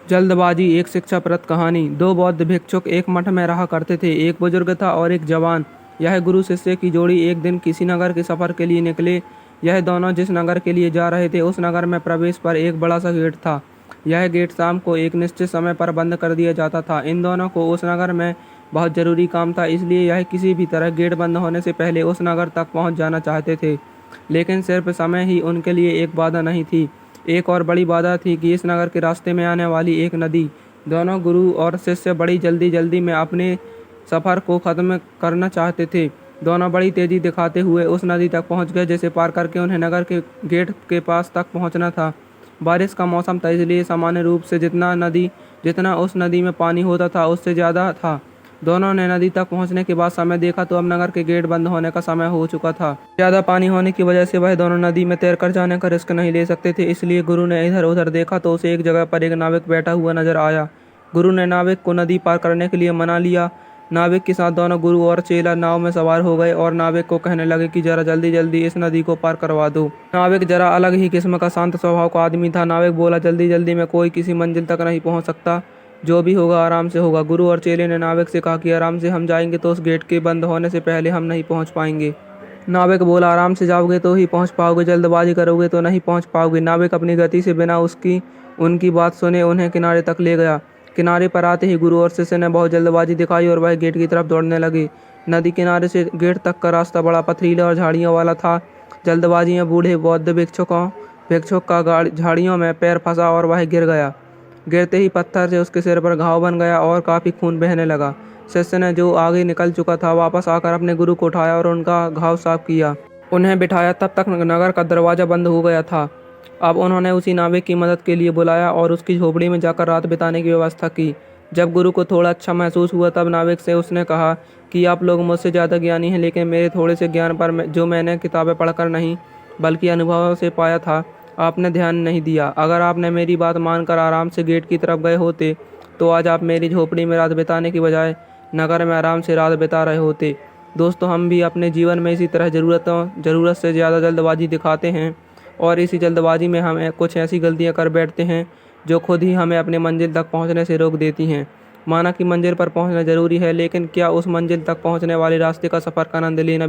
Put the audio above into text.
जल्दबाजी एक शिक्षाप्रद कहानी। दो बौद्ध भिक्षुक एक मठ में रहा करते थे। एक बुजुर्ग था और एक जवान। यह गुरु शिष्य की जोड़ी एक दिन किसी नगर के सफर के लिए निकले। यह दोनों जिस नगर के लिए जा रहे थे उस नगर में प्रवेश पर एक बड़ा सा गेट था। यह गेट शाम को एक निश्चित समय पर बंद कर दिया जाता था। इन दोनों को उस नगर में बहुत जरूरी काम था, इसलिए यह किसी भी तरह गेट बंद होने से पहले उस नगर तक पहुंच जाना चाहते थे। लेकिन सिर्फ समय ही उनके लिए एक बाधा नहीं थी। एक और बड़ी बाधा थी कि इस नगर के रास्ते में आने वाली एक नदी। दोनों गुरु और शिष्य बड़ी जल्दी जल्दी में अपने सफ़र को ख़त्म करना चाहते थे। दोनों बड़ी तेज़ी दिखाते हुए उस नदी तक पहुंच गए जिसे पार करके उन्हें नगर के गेट के पास तक पहुंचना था। बारिश का मौसम था, इसलिए सामान्य रूप से जितना उस नदी में पानी होता था उससे ज़्यादा था। दोनों ने नदी तक पहुंचने के बाद समय देखा तो अब नगर के गेट बंद होने का समय हो चुका था। ज़्यादा पानी होने की वजह से वह दोनों नदी में तैरकर जाने का रिस्क नहीं ले सकते थे, इसलिए गुरु ने इधर उधर देखा तो उसे एक जगह पर एक नाविक बैठा हुआ नजर आया। गुरु ने नाविक को नदी पार करने के लिए मना लिया। नाविक के साथ दोनों गुरु और चेला नाव में सवार हो गए और नाविक को कहने लगे कि जरा जल्दी जल्दी इस नदी को पार करवा दो। नाविक जरा अलग ही किस्म का शांत स्वभाव का आदमी था। नाविक बोला, जल्दी जल्दी में कोई किसी मंजिल तक नहीं पहुंच सकता, जो भी होगा आराम से होगा। गुरु और चेले ने नाविक से कहा कि आराम से हम जाएंगे तो उस गेट के बंद होने से पहले हम नहीं पहुंच पाएंगे। नाविक बोला, आराम से जाओगे तो ही पहुंच पाओगे, जल्दबाजी करोगे तो नहीं पहुंच पाओगे। नाविक अपनी गति से बिना उनकी बात सुने उन्हें किनारे तक ले गया। किनारे पर आते ही गुरु और शिष्य ने बहुत जल्दबाजी दिखाई और वह गेट की तरफ दौड़ने लगे। नदी किनारे से गेट तक का रास्ता बड़ा पथरीला और झाड़ियों वाला था। जल्दबाजी में बूढ़े बौद्ध भिक्षुक का झाड़ियों में पैर फंसा और वह गिर गया। गिरते ही पत्थर से उसके सिर पर घाव बन गया और काफ़ी खून बहने लगा। शिष्य ने, जो आगे निकल चुका था, वापस आकर अपने गुरु को उठाया और उनका घाव साफ किया, उन्हें बिठाया। तब तक नगर का दरवाज़ा बंद हो गया था। अब उन्होंने उसी नाविक की मदद के लिए बुलाया और उसकी झोपड़ी में जाकर रात बिताने की व्यवस्था की। जब गुरु को थोड़ा अच्छा महसूस हुआ तब नाविक से उसने कहा कि आप लोग मुझसे ज़्यादा ज्ञानी हैं, लेकिन मेरे थोड़े से ज्ञान पर जो मैंने किताबें पढ़कर नहीं बल्कि अनुभव से पाया था, आपने ध्यान नहीं दिया। अगर आपने मेरी बात मानकर आराम से गेट की तरफ गए होते तो आज आप मेरी झोपड़ी में रात बिताने की बजाय नगर में आराम से रात बिता रहे होते। दोस्तों, हम भी अपने जीवन में इसी तरह ज़रूरत से ज़्यादा जल्दबाजी दिखाते हैं और इसी जल्दबाजी में हम कुछ ऐसी गलतियां कर बैठते हैं जो खुद ही हमें अपने मंजिल तक पहुंचने से रोक देती हैं। माना कि मंजिल पर पहुंचना ज़रूरी है, लेकिन क्या उस मंजिल तक पहुंचने वाले रास्ते का सफ़र का आनंद लेना